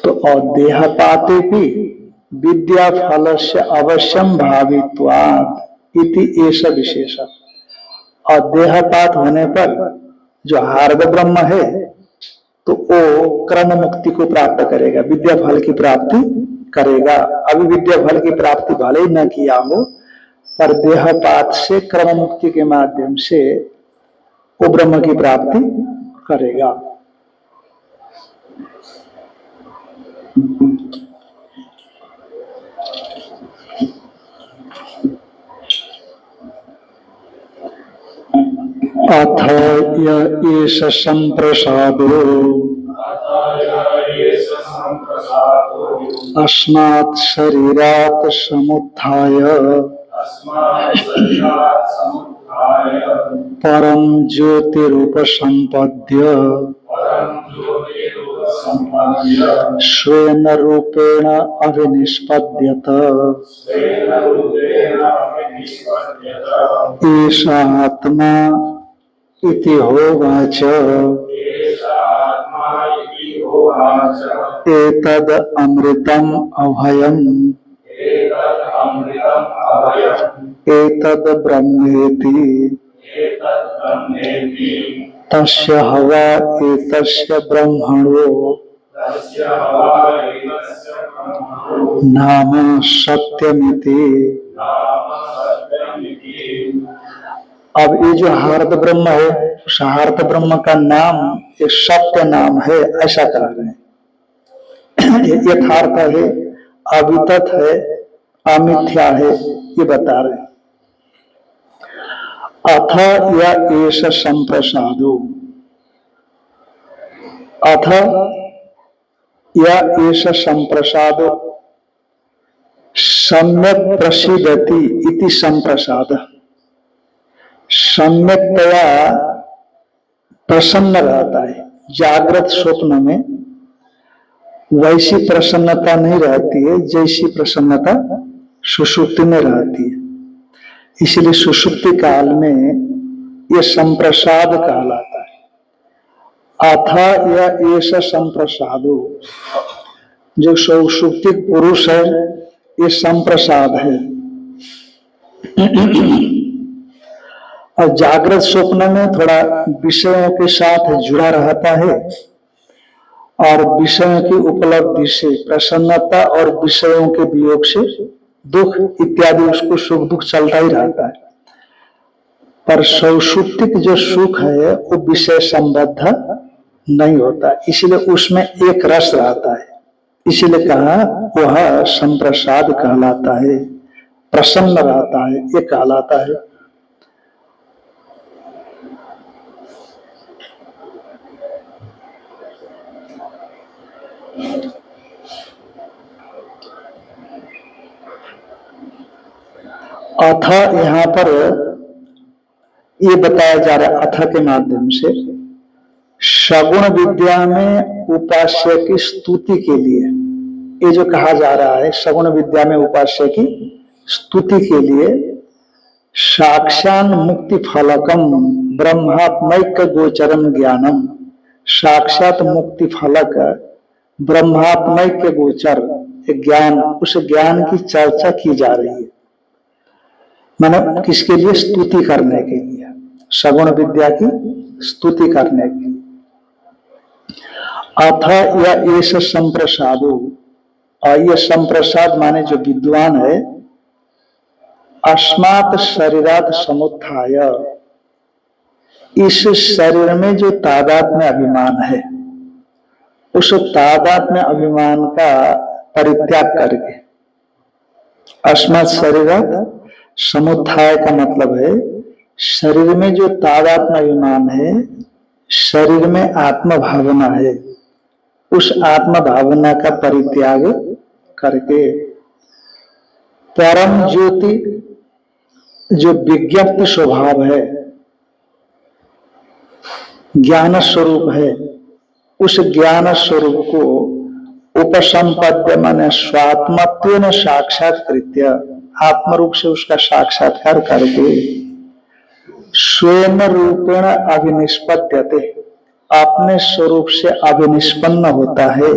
तो अदेहपाते भी विद्या फल से अवश्यम भावित्वात् इति ऐसा विशेष। अदेहपात होने पर जो हार्द ब्रह्म है तो वो क्रम मुक्ति को प्राप्त करेगा, विद्या फल की प्राप्ति करेगा। अभी विद्या फल की प्राप्ति भले ही न किया हो, पर देहपात से क्रम मुक्ति के माध्यम से वो ब्रह्म की प्राप्ति करेगा। अथ एष संप्रसादो अस्मात् शरीरात् समुत्थाय परम ज्योतिरुपसंपद्य स्वेन रूपेण अभिनिष्पद्यत। एषा आत्मा इति होवाच। एतद् अमृतम् अभयम् एतद् ब्रह्मेति तस्य हवा एतस्य ब्रह्मणो नाम सत्यमिति। अब ये जो हार्द ब्रह्म है उस हार्द ब्रह्म का नाम एक सत्य नाम है, ऐसा कह रहे हैं। यथार्थ है, अवितत है, अमिथ्या है, ये बता रहे हैं। अथ या एष संप्रसादो, अथ या एष संप्रसादो सम्यक प्रसिद्धति इति संप्रसाद। सम्यकतया प्रसन्न रहता है। जागृत स्वप्न में वैसी प्रसन्नता नहीं रहती है जैसी प्रसन्नता सुषुप्ति में रहती है। इसलिए सुषुप्ति काल में यह संप्रसाद कहलाता है। अथा या ऐसा संप्रसादो, जो सुषुप्ति पुरुष है ये संप्रसाद है। और जागृत स्वप्न में थोड़ा विषयों के साथ जुड़ा रहता है और विषयों की उपलब्धि से प्रसन्नता और विषयों के वियोग से दुख इत्यादि उसको सुख दुख चलता ही रहता है। पर सुषुप्तिक जो सुख है वो विषय संबद्ध नहीं होता, इसलिए उसमें एक रस रहता है। इसलिए कहा वह संप्रसाद कहलाता है, प्रसन्न रहता है, ये कहलाता है। अथ यहां पर ये बताया जा रहा है, अथ के माध्यम से सगुण विद्या में उपास्य की स्तुति के लिए ये जो कहा जा रहा है, सगुण विद्या में उपास्य की स्तुति के लिए साक्षान मुक्ति फलकम ब्रह्मात्मैक गोचरम ज्ञानम, साक्षात मुक्ति फलक ब्रह्मात्मैक गोचर ज्ञान, उस ज्ञान की चर्चा की जा रही है। मानो किसके लिए? स्तुति करने के लिए, सगुण विद्या की स्तुति करने के लिए। अथ या एष संप्रसादो, और यह संप्रसाद माने जो विद्वान है, अस्मात् शरीरात् समुत्थाय, इस शरीर में जो तादात्म्य अभिमान है, उस तादात्म्य अभिमान का परित्याग करके, अस्मात् शरीरात् समुत्थाय का मतलब है शरीर में जो तादात्म्य अभिमान है, शरीर में आत्म भावना है, उस आत्म भावना का परित्याग करके परम ज्योति जो विज्ञप्ति स्वभाव है, ज्ञान स्वरूप है, उस ज्ञान स्वरूप को उपसंपद्य माने स्वात्मत्वेन साक्षात्कृत्य, आत्म रूप से उसका साक्षात्कार करके स्वयं रूपेण अभिनिष्पद्यते, अपने स्वरूप से अभिनिष्पन्न होता है।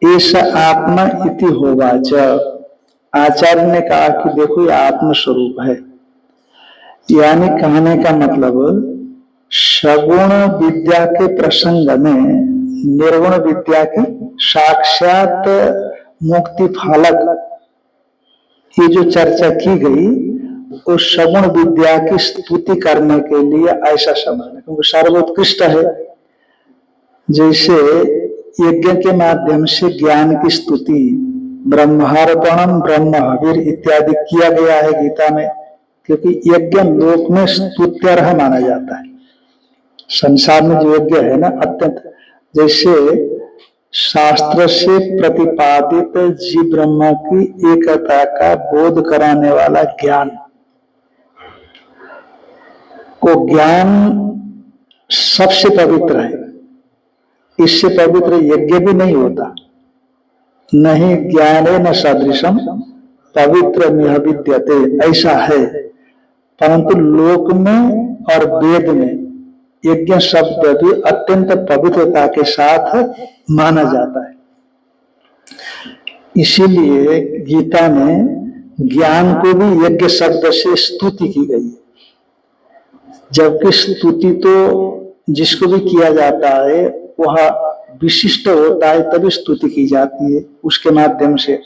ऐसा आत्मा इति होवाच, आचार्य ने कहा कि देखो ये आत्म स्वरूप है। यानी कहने का मतलब सगुण विद्या के प्रसंग में निर्गुण विद्या की साक्षात मुक्ति फलक ये जो चर्चा की गई, उस सगुण विद्या की स्तुति करने के लिए ऐसा समझना, क्योंकि सर्वोत्कृष्ट है। जैसे यज्ञ के माध्यम से ज्ञान की स्तुति, ब्रह्मार्पणम ब्रह्म हविर इत्यादि किया गया है गीता में, क्योंकि यज्ञ लोक में स्तुत्यर्ह माना जाता है। संसार में जो यज्ञ है ना, अत्यंत, जैसे शास्त्र से प्रतिपादित जीव ब्रह्म की एकता का बोध कराने वाला ज्ञान, को ज्ञान सबसे पवित्र है। इससे पवित्र यज्ञ भी नहीं होता। नहीं ज्ञाने न सदृशम पवित्र मिह विद्यते, ऐसा है। परंतु लोक में और वेद में यज्ञ शब्द भी अत्यंत पवित्रता के साथ माना जाता है। इसीलिए गीता में ज्ञान को भी यज्ञ शब्द से स्तुति की गई है। जबकि स्तुति तो जिसको भी किया जाता है वह विशिष्ट होता है, तभी स्तुति की जाती है उसके माध्यम से।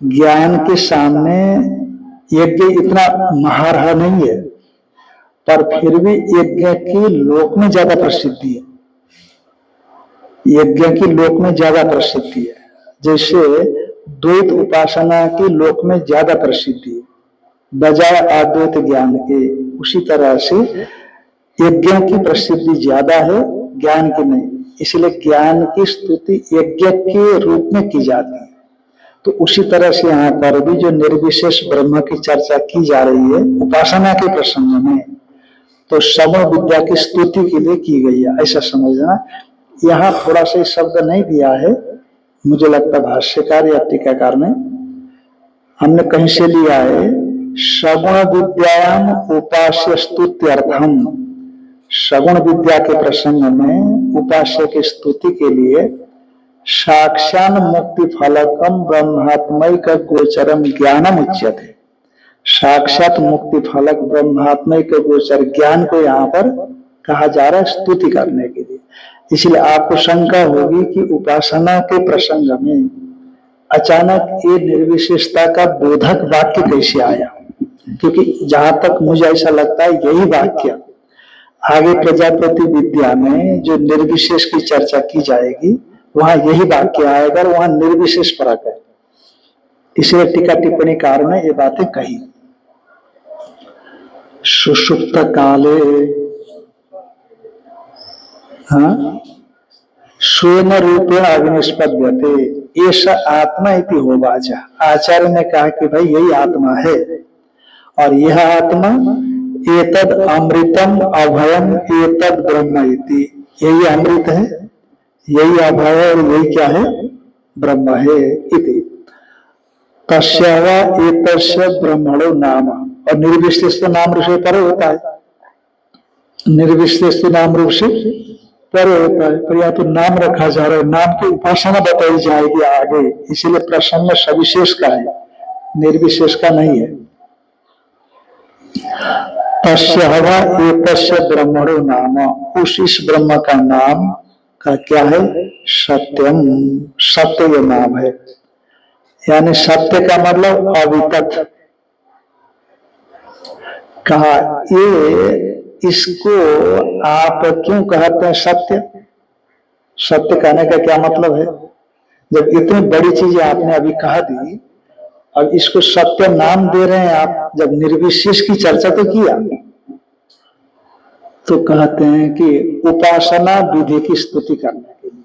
ज्ञान के सामने यज्ञ इतना महारहा नहीं है, पर फिर भी यज्ञ की लोक में ज्यादा प्रसिद्धि है। यज्ञ की लोक में ज्यादा प्रसिद्धि है, जैसे द्वैत उपासना की लोक में ज्यादा प्रसिद्धि है बजाय अद्वैत ज्ञान के। उसी तरह से यज्ञ की प्रसिद्धि ज्यादा है, ज्ञान की नहीं। इसलिए ज्ञान की स्तुति यज्ञ के रूप में की जाती है। तो उसी तरह से यहाँ पर भी जो निर्विशेष ब्रह्म की चर्चा की जा रही है उपासना के प्रसंग में, तो सगुण विद्या की स्तुति के लिए की गई है, ऐसा समझना। यहाँ थोड़ा सा शब्द नहीं दिया है, मुझे लगता भाष्यकार या टीकाकार ने, हमने कहीं से लिया है सगुण विद्यायाम उपास्य स्तुत्यर्थम। सगुण विद्या के प्रसंग में उपास्य की स्तुति के लिए साक्षान मुक्ति फलकम ब्रह्मात्मैक गोचरम ज्ञानम उच्यते। साक्षात मुक्ति फलक ब्रह्मात्मैक गोचर ज्ञान को यहाँ पर कहा जा रहा है स्तुति करने के लिए। इसलिए आपको शंका होगी कि उपासना के प्रसंग में अचानक ये निर्विशेषता का बोधक वाक्य कैसे आया, क्योंकि जहां तक मुझे ऐसा लगता है यही वाक्य आगे प्रजापति विद्या में जो निर्विशेष की चर्चा की जाएगी वहां यही वाक्य आएगा, वहां निर्विशेष परक है। इसलिए टीका टिप्पणीकार ने ये बातें कही। सुषुप्त काले स्वयं रूपेण अविनिष्पद्यते एष आत्मा इति होवाच। आचार्य ने कहा कि भाई यही आत्मा है, और यह आत्मा एतद अमृतम अभयम एतद ब्रह्म इति, यही अमृत है, यही अभय है, और यही क्या है, ब्रह्म है। इति तस्य वा एतस्य ब्रह्मणो नाम, और निर्विशेष नाम रूप से परे होता है, निर्विशेष नाम रूप से परे होता है, पर या तो नाम रखा जा रहा है, नाम की उपासना बताई जाएगी आगे, इसीलिए प्रसंग सविशेष का है, निर्विशेष का नहीं है। तस्य हवा एतस्य ब्रह्मणो नाम, उस इस ब्रह्म का नाम का क्या है, सत्यम, सत्य ये नाम है। यानी सत्य का मतलब अवितत। कहा ये इसको आप क्यों कहते हैं सत्य? सत्य कहने का क्या मतलब है? जब इतनी बड़ी चीजें आपने अभी कहा दी, अब इसको सत्य नाम दे रहे हैं आप, जब निर्विशेष की चर्चा तो किया, तो कहते हैं कि उपासना विधि की स्तुति करने के लिए।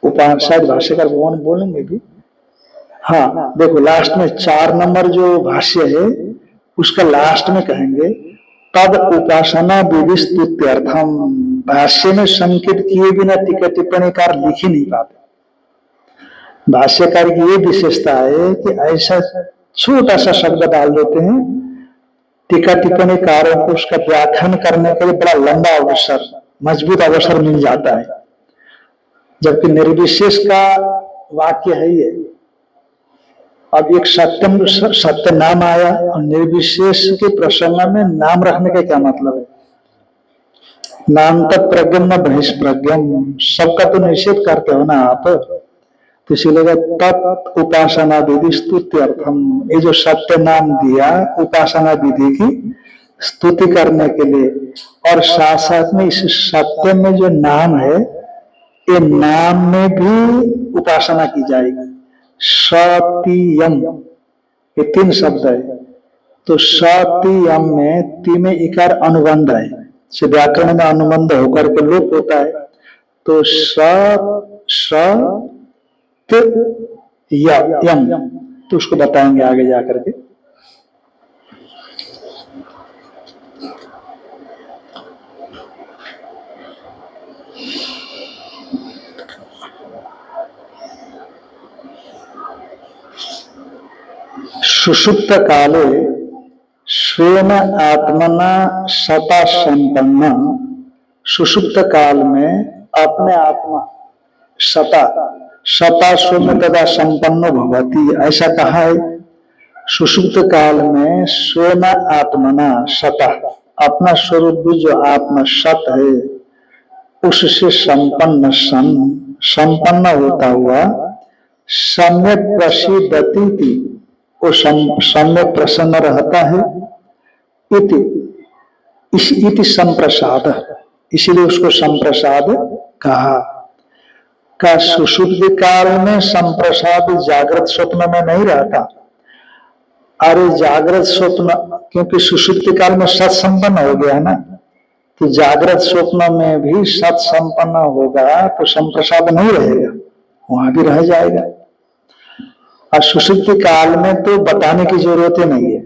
उपासना भाष्यकार भगवान बोलेंगे भी, हाँ देखो लास्ट में 4 नंबर जो भाष्य है उसका लास्ट में कहेंगे तद उपासना विधि स्तुत्यर्थम। भाष्य में संकेत किए बिना टीका टिप्पणीकार लिख ही नहीं पाते। भाष्यकार की ये विशेषता है कि ऐसा छोटा सा शब्द डाल देते हैं, टीका टिप्पणीकारों को उसका व्याख्यान करने के लिए बड़ा लंबा अवसर, मजबूत अवसर मिल जाता है। जबकि निर्विशेष का वाक्य है ये। अब एक सत्यम सत्य नाम आया, और निर्विशेष के प्रसंग में नाम रखने का क्या मतलब है? नाम तक प्रज्ञम न बहिष्प्रज्ञम, सबका तो निषेध करते हो ना आप, तो इसीलिए तत् उपासना विधि स्तुत्यर्थम, ये जो सत्य नाम दिया उपासना विधि की स्तुति करने के लिए, और साथ साथ में इस सत्य में जो नाम है, ये नाम में भी उपासना की जाएगी। सतियम, ये 3 शब्द है, तो सतियम में ती में इकार अनुबंध है, से व्याकरण में अनुबंध होकर के लोप होता है, तो यम, तो उसको बताएंगे आगे जाकर के। सुषुप्त काले स्वेन आत्मना सता संपन्न, सुषुप्त काल में अपने आत्मा सता, सता स्वयं तदा संपन्न भवती, ऐसा कहा है। सुषुप्त काल में स्वयं आत्मना सता, अपना स्वरूप जो आत्मा सत है उससे संपन्न संपन्न होता हुआ सम्यक प्रसिद्धति थी, वो सम्यक प्रसन्न रहता है। इति संप्रसाद, इसीलिए उसको संप्रसाद कहा। का सुषुप्ति काल में संप्रसाद जागृत स्वप्न में नहीं रहता। अरे जागृत स्वप्न, क्योंकि सुषुप्ति काल में सत संपन्न हो गया ना, तो जागृत स्वप्न में भी सत संपन्न होगा तो संप्रसाद नहीं रहेगा, वहां भी रह जाएगा। और सुषुप्ति काल में तो बताने की जरूरत ही नहीं है,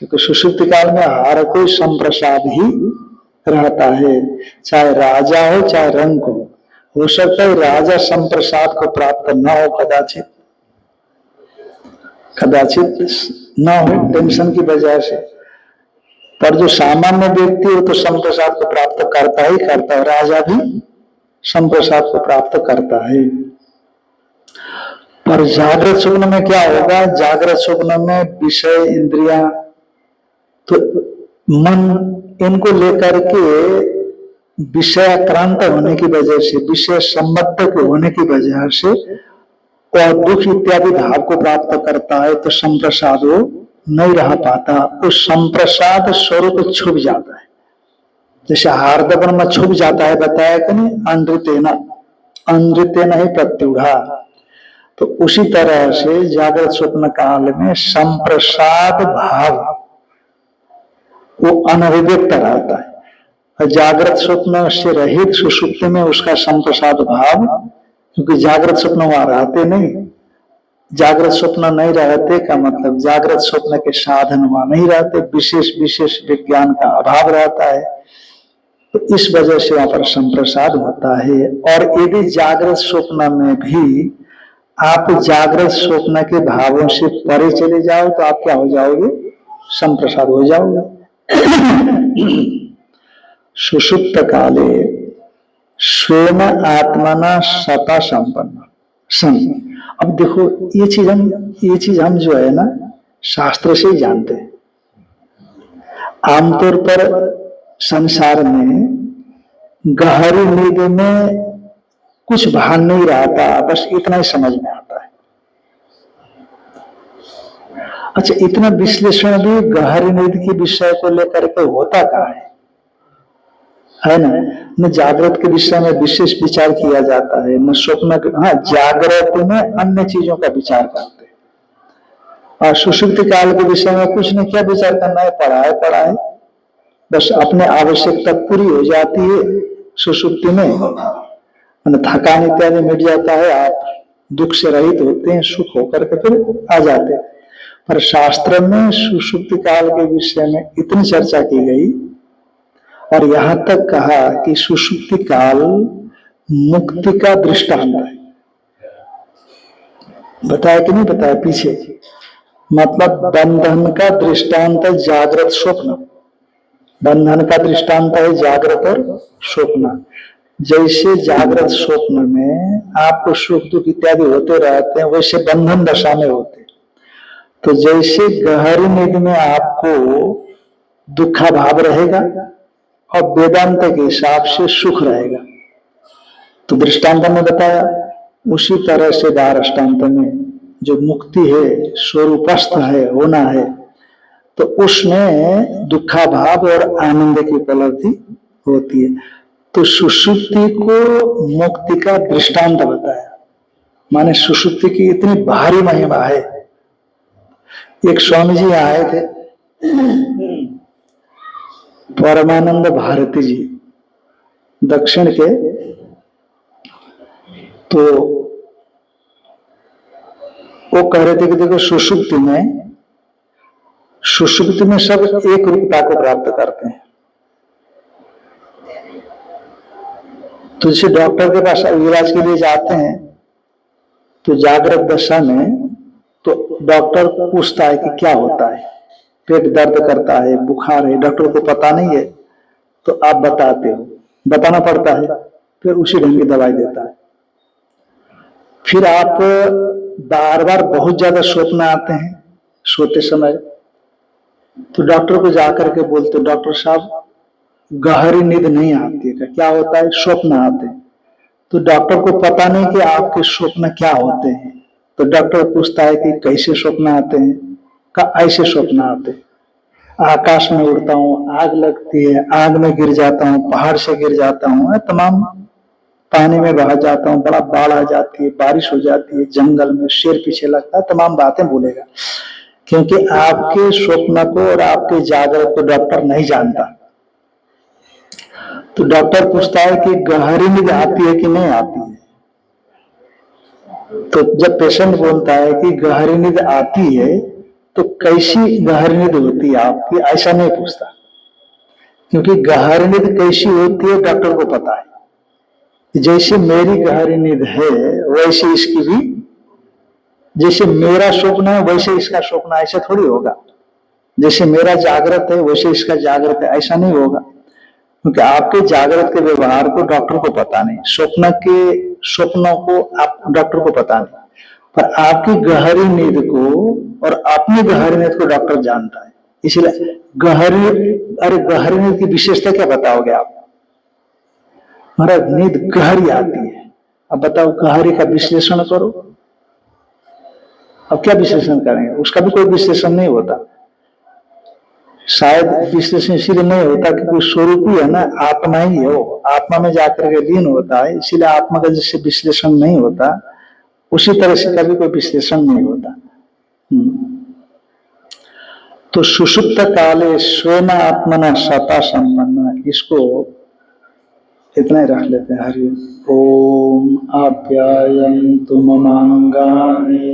क्योंकि सुषुप्ति काल में हर कोई संप्रसाद ही रहता है, चाहे राजा हो चाहे रंक हो सकता है राजा संप्रसाद को प्राप्त न हो, कदाचित न हो टेंशन की वजह से, पर जो सामान्य व्यक्ति हो तो संप्रसाद को प्राप्त करता ही करता है, राजा भी संप्रसाद को प्राप्त करता है। पर जागृत स्वप्न में क्या होगा? जागृत स्वप्न में विषय इंद्रियां तो मन, इनको लेकर के विषयाक्रांत होने की वजह से, विषय संबद्ध होने की वजह से और दुख इत्यादि भाव को प्राप्त करता है, तो संप्रसाद वो नहीं रह पाता, उस संप्रसाद स्वरूप छुप जाता है। जैसे हार्द ब्रह्म छुप जाता है, बताया कि नहीं, अनृतेन, अनृतेन ही प्रत्युढ़ा। तो उसी तरह से जागृत स्वप्न काल में संप्रसाद भाव वो अनभिव्यक्त रहता है, और जागृत स्वप्न से रहित सुषुप्ति में उसका संप्रसाद भाव, क्योंकि जागृत स्वप्न वहां रहते नहीं। जागृत स्वप्न नहीं रहते का मतलब जागृत स्वप्न के साधन वहां नहीं रहते, विशेष विशेष विज्ञान का अभाव रहता है। तो इस वजह से वहां पर संप्रसाद होता है। और यदि जागृत स्वप्न में भी आप जागृत स्वप्न के भावों से परे चले जाओ तो आप क्या हो जाओगे? संप्रसाद हो जाओगे। सुषुप्त काले स्वयं आत्मना सता संपन्न सन। अब देखो ये चीज हम जो है ना शास्त्र से ही जानते हैं। आमतौर पर संसार में गहरी नींद में कुछ भान नहीं रहता, बस इतना ही समझ में आता है। अच्छा, इतना विश्लेषण भी गहरी नींद के विषय को लेकर के होता कहाँ है ना? न जागृत के विषय में विशेष विचार किया जाता है, न स्वप्न। हाँ, जागृत में अन्य चीजों का विचार करते हैं, और सुषुप्ति काल के विषय में कुछ नहीं, क्या विचार करना है, पढ़ा है, बस अपने आवश्यकता पूरी हो जाती है सुषुप्ति में, थकान इत्यादि मिट जाता है, आप दुख से रहित होते हैं, सुख होकर के फिर आ जाते हैं। पर शास्त्र में सुषुप्ति काल के विषय में इतनी चर्चा की गई, और यहां तक कहा कि सुषुप्ति काल मुक्ति का दृष्टांत है। बताया कि नहीं बताया पीछे? मतलब बंधन का दृष्टांत है जागृत स्वप्न, बंधन का दृष्टांत है जागृत और स्वप्न। जैसे जागृत स्वप्न में आपको सुख दुख इत्यादि होते रहते हैं, वैसे बंधन दशा में होते। तो जैसे गहरी नींद में आपको दुखा भाव रहेगा और वेदांत के हिसाब से सुख रहेगा, तो दृष्टांत में बताया। उसी तरह से दारष्टांत में जो मुक्ति है, स्वरूपस्थ है, होना है, तो उसमें दुखा भाव और आनंद की उपलब्धि होती है। तो सुषुप्ति को मुक्ति का दृष्टांत बताया, माने सुषुप्ति की इतनी भारी महिमा है। एक स्वामी जी आए थे, परमानंद भारती जी, दक्षिण के, तो वो कह रहे थे कि देखो सुषुप्ति में सब एक रूपता को प्राप्त करते हैं। तो जैसे डॉक्टर के पास इलाज के लिए जाते हैं, तो जागृत दशा में तो डॉक्टर पूछता है कि क्या होता है, पेट दर्द करता है, बुखार है, डॉक्टर को पता नहीं है, तो आप बताते हो, बताना पड़ता है, फिर उसी ढंग की दवाई देता है। फिर आप बार बार बहुत ज्यादा स्वप्न आते हैं सोते समय, तो डॉक्टर को जाकर के बोलते, डॉक्टर साहब गहरी नींद नहीं आती है, क्या होता है? स्वप्न आते हैं। तो डॉक्टर को पता नहीं कि आपके स्वप्न क्या होते हैं, तो डॉक्टर पूछता है कि कैसे स्वप्न आते हैं? का ऐसे स्वप्न आते हैं, आकाश में उड़ता हूँ, आग लगती है, आग में गिर जाता हूँ, पहाड़ से गिर जाता हूँ, तमाम पानी में बह जाता हूँ, बड़ा बाढ़ आ जाती है, बारिश हो जाती है, जंगल में शेर पीछे लगता है, तमाम बातें बोलेगा। क्योंकि आपके स्वप्न को और आपके जागृत को डॉक्टर नहीं जानता। तो डॉक्टर पूछता है कि गहरी नींद आती है कि नहीं आती है? तो जब पेशेंट बोलता है कि गहरी नींद आती है, तो कैसी गहरी नींद होती है आपकी, ऐसा नहीं पूछता, क्योंकि गहरी नींद कैसी होती है डॉक्टर को पता है। जैसे मेरी गहरी नींद है वैसे इसकी भी, जैसे मेरा स्वप्न है वैसे इसका स्वप्न, ऐसा थोड़ी होगा। जैसे मेरा जागृत है वैसे इसका जागृत है, ऐसा नहीं होगा, क्योंकि आपके जागृत के व्यवहार को डॉक्टर को पता नहीं, स्वप्नों को आप डॉक्टर को पता नहीं, पर आपकी गहरी नींद को और अपनी गहरी नींद को डॉक्टर जानता है। इसलिए गहरी नींद की विशेषता क्या बताओगे आप? महाराज नींद गहरी आती है, अब बताओ गहरी का विश्लेषण करो। अब क्या विश्लेषण करेंगे? उसका भी कोई विश्लेषण नहीं होता। शायद विश्लेषण इसलिए नहीं होता कि कोई स्वरूप ही है ना, आत्मा ही है वो, आत्मा में जाकर के लीन होता है, इसीलिए आत्मा का जैसे विश्लेषण नहीं होता उसी तरह से कभी कोई विश्लेषण नहीं होता। तो सुषुप्त काले स्वयं आत्मना सता संपन्न, इसको इतना ही रख लेते हैं। हरि ओम आप्यायन्तु ममांगानि